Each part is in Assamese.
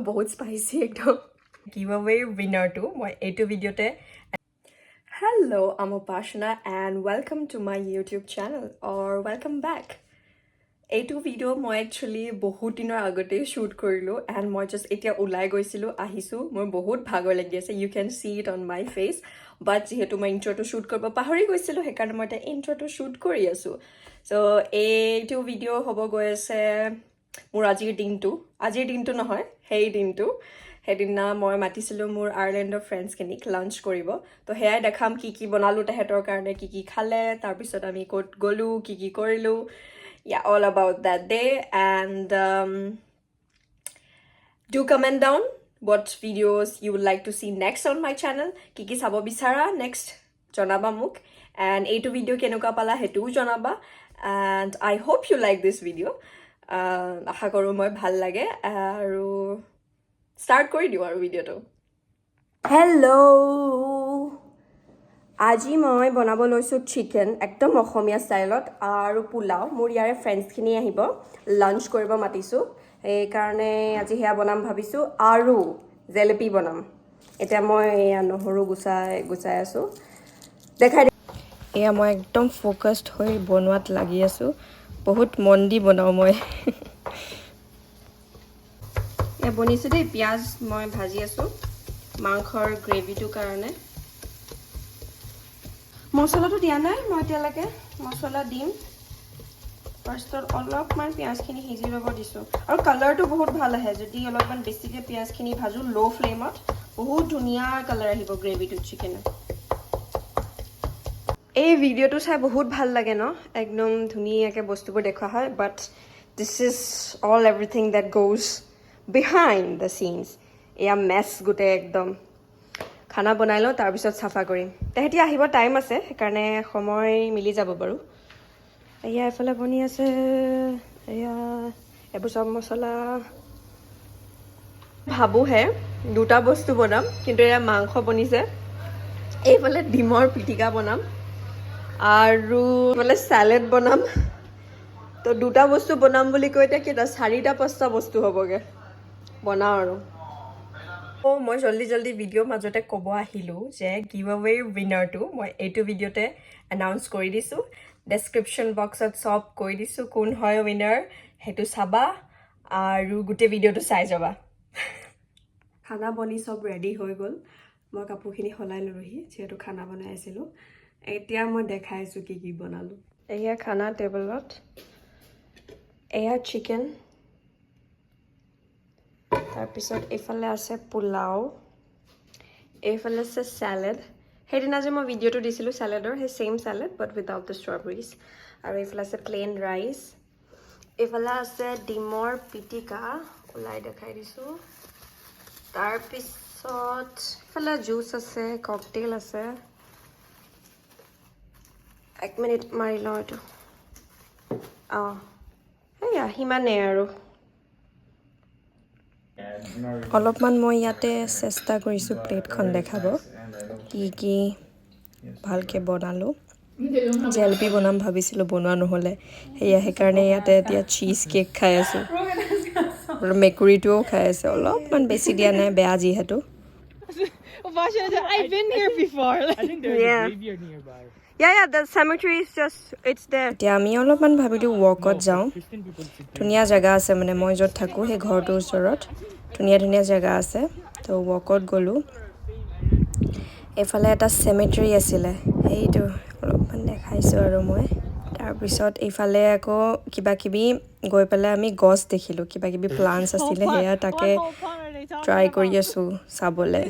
बहुत स्पाइसी एकदम giveaway winner to my A2 video te. Hello, I'm Upashana and welcome to my YouTube channel or welcome back. A2 video মই actually বহুত দিনৰ আগতে shoot কৰিলো and মই just এতিয়া ওলাই গৈছিলো আহিছো মোৰ বহুত ভাগৰ লাগি আছে you can see it on my face but যেহেতু মই ইন্ট্ৰোটো shoot কৰিব পাহৰি গৈছিলো সেইকাৰণে মই এটা ইন্ট্ৰোটো shoot কৰি আছো so A2 video হ'ব গৈ আছে মোৰ আজিৰ দিনটো নহয় সেই দিনটো হেদিনা মই মাতিছিলো মোৰ আয়াৰলেণ্ডৰ ফ্ৰেণ্ডছ কিনিক লাঞ্চ কৰিব তো হেয়াই দেখাম কি বনালো তেহেতৰ কাৰণে কি খালে তাৰ পিছত আমি কোট গলো কি কৰিলো yeah all about that day and do comment down what videos you would like to see next on my channel ki sabo bisara next janaba muk and A2 video kenuka pala hetu janaba and I hope you like this video আশা কৰো মই ভাল লাগে আৰু start কৰি দিও আৰু ভিডিওটো hello আজি মই বনাব লৈছো চিকেন একদম অসমীয়া ষ্টাইলত আৰু পোলাও মোৰ ইয়াৰে ফ্ৰেণ্ডছ খিনি আহিব লাঞ্চ কৰিব মাতিছো এই কাৰণে আজি হেয়া বনাম ভাবিছো আৰু জেলেপি বনাম এটা মই নহৰু গুছাই আছো দেখাই এয়া মই একদম ফোকাসড হৈ বনোৱাত লাগি আছো বহুত মন দি বনাও মই এ বনিছে দেই পিয়াজ মই ভাজি আছো মাংসৰ গ্ৰেভিটো কাৰণে মছলাটো দিয়া নাই মই তেলকে মছলা দিম ফাৰ্ষ্টত অলপমান পিয়াজখিনি সিজি ল'ব দিছো আৰু কালাৰটো বহুত ভাল আহে যদি অলপমান বেছিকে পিয়াজখিনি ভাজো লো ফ্লেমত বহুত ধুনীয়া কালাৰ আহিব গ্ৰেভিটো চিকেনৰ এই ভিডিওটো চাই বহুত ভাল লাগে ন একদম ধুনীয়াকে বস্তুবোৰ দেখা হয় বাট this is all everything that goes behind the scenes এয়া মেছ গুটে একদম খানা বনাই লও তাৰ পিছত সাফা কৰিম তেহেতি আহিব টাইম আছে সেইকাৰণে সময় মিলি যাব বাৰু এয়া এফালে বনি আছে এয়া এবোৰ সব মছলা ভাবু হে দুটা বস্তু বনাম কিন্তু এয়া মাংস বনিছে এইফালে ডিমৰ পিটিকা বনাম আৰু মানে সালাড বনাম তো দুটা বস্তু বনাম বুলি কইতে কিটা চাৰিটা পাঁচটা বস্তু হবগে বনাও আৰু ও মই জলদি ভিডিও মাজতে কব আহিলো যে গিভঅৱে উইনাৰটো মই এইটো ভিডিওতে অ্যানাউন্স কৰি দিছো ডেসক্ৰিপশন বক্সত সব কৈ দিছো কোন হয় উইনাৰ হেতু চাবা আৰু গুটে ভিডিওটো চাই যাবা খানা বনি সব ৰেডি হৈ গল মই কাপোৰখিনি হলাই লৰহি যেহেতু খানা বনাই আছিলো এতিয়া মই দেখাইছো কি বনালো এয়া খানা টেবলত এয়া চিকেন তাৰ পিছত এফালে আছে পোলাও এফালে আছে সালাড হেদিনা যে মই ভিডিওটো দিছিলো সালাডৰ হে same salad but without the strawberries আৰু এফালে আছে প্লেন ৰাইস এফালে আছে ডিমৰ পিটিকা ওলাই দেখাই দিছো তাৰ পিছত এফালে জুস আছে ককটেল আছে এক মিনিট মাৰি লওঁ এইটো এয়া হিমানে আৰু অলপমান মই ইয়াতে চেষ্টা কৰিছো প্লেটখন দেখাব কি ভালকে বনালো জেলেপি বনাম ভাবিছিলো বনোৱা নহলে হেয়া সেইকাৰণে ইয়াতে এতিয়া চীজ কেক খাই আছো আৰু মেকুৰীটোও খাই আছে অলপমান বেছি দিয়া নাই বেয়া যিহেতু I've been here before. I think there's a graveyard nearby. Yeah, the cemetery is just, it's there. এতিয়া আমি অলপমান ভাবিলো ওয়াকত যাওঁ ধুনীয়া জায়গা আছে মানে মই যত থাকো সেই ঘৰটোৰ ওচৰত ধুনীয়া জায়গা আছে তো ওয়াকত গলো এফালে এটা cemetery আছিলে এইটো অলপমান দেখাইছো আৰু মই তাৰ পিছত এইফালে আকৌ কিবা গৈ পেলাই আমি গছ দেখিলো কিবা প্লান্টস আছিলে হেয়া তাকে ট্ৰাই কৰি আছো চাবলে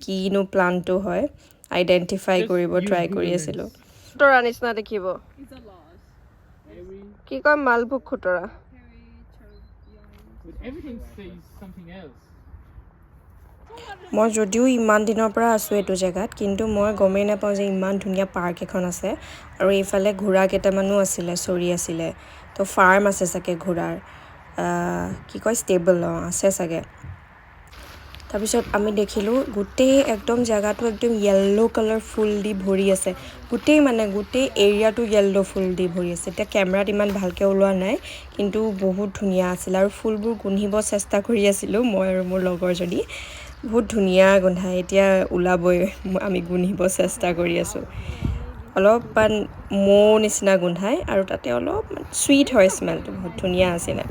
কিনো প্লান্টটো হয় আইডেন্টিফাই কৰিব ট্ৰাই কৰি আছিলো খুতৰা নিচিনা দেখিব কি কয় মালভোগ খুতৰা Everything says something else. মই যদিও ইমান দিনৰ পৰা আছো এটো জায়গাত কিন্তু মই গমেই নাপাওঁ যে ইমান ধুনীয়া পাৰ্ক এখন আছে আৰু এইফালে ঘোঁৰা কেইটামানো আছিলে চৰি আছিলে তো ফাৰ্ম আছে চাগে ঘোঁৰাৰ কি কয় ষ্টেবল আছে চাগে তাৰপিছত আমি দেখিলোঁ গোটেই একদম জেগাটো একদম য়েল্ল' কালাৰ ফুল দি ভৰি আছে গোটেই এৰিয়াটো য়েল্ল' ফুল দি ভৰি আছে এতিয়া কেমেৰাত ইমান ভালকৈ ওলোৱা নাই কিন্তু বহুত ধুনীয়া আছিল আৰু ফুলবোৰ গোন্ধিব চেষ্টা কৰি আছিলোঁ মই আৰু মোৰ লগৰজনী বহুত ধুনীয়া গোন্ধাই এতিয়া ওলাবই আমি গোন্ধিব চেষ্টা কৰি আছোঁ অলপমান মৌ নিচিনা গোন্ধাই আৰু তাতে অলপ চুইট হয় স্মেলটো বহুত ধুনীয়া আছিলে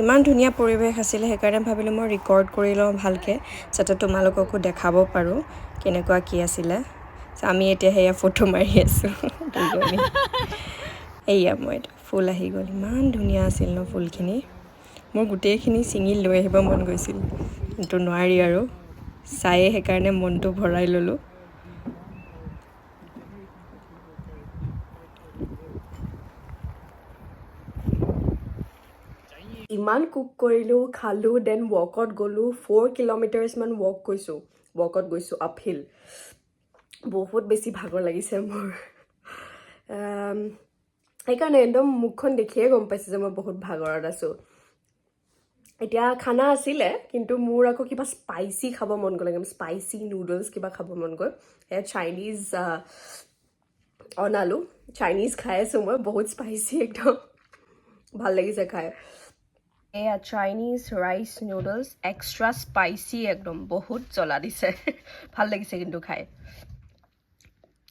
ইমান ধুনীয়া পৰিৱেশ আছিলে সেইকাৰণে ভাবিলোঁ মই ৰেকৰ্ড কৰি লওঁ ভালকৈ যাতে তোমালোককো দেখাব পাৰোঁ কেনেকুৱা কি আছিলে আমি এতিয়া সেয়া ফটো মাৰি আছোঁ দুজনী এয়া মই ফুল আহি গ'ল ইমান ধুনীয়া আছিল ন ফুলখিনি মোৰ গোটেইখিনি ছিঙি লৈ আহিব মন গৈছিল কিন্তু নোৱাৰি আৰু চায়ে সেইকাৰণে মনটো ভৰাই ল'লোঁ ইমান কুক কৰিলোঁ খালোঁ দেন ৱকত গ'লোঁ 4 কিলোমিটাৰ্ছমান ৱকত গৈছোঁ আপহিল বহুত বেছি ভাগৰ লাগিছে মোৰ সেইকাৰণে একদম মুখখন দেখিয়ে গম পাইছে যে মই বহুত ভাগৰত আছোঁ এতিয়া খানা আছিলে কিন্তু মোৰ আকৌ কিবা স্পাইচি খাব মন গ'ল একদম স্পাইচি নুডলছ কিবা খাব মন গ'ল সেয়া চাইনিজ অনালোঁ চাইনিজ খাই আছোঁ মই বহুত স্পাইচি একদম ভাল লাগিছে খাই এয়া Chinese rice noodles extra spicy একদম বহুত জ্বলা দিছে ভাল লাগিছে কিন্তু খাই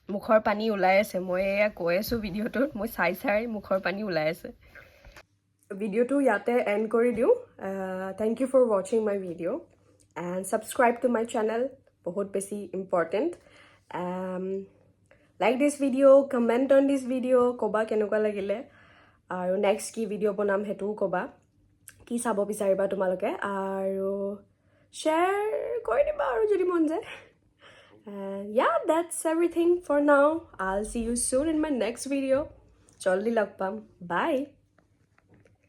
মুখৰ পানী ওলাই আছে মই এয়া কৈ আছোঁ ভিডিঅ'টোত মই চাই মুখৰ পানী ওলাই আছে ভিডিঅ'টো ইয়াতে এণ্ড কৰি দিওঁ থেংক ইউ ফৰ ৱাচিং my video' and subscribe to my channel বহুত বেছি important like this video' comment on this video' ক'বা কেনেকুৱা লাগিলে আৰু নেক্সট কি ভিডিঅ' বনাম সেইটোও ক'বা কি চাব বিচাৰিবা তোমালোকে আৰু শ্বেয়াৰ কৰি দিবা আৰু যদি মন যায় yeah that's everything for now I'll see you soon in my next video জল্দি লগ পাম bye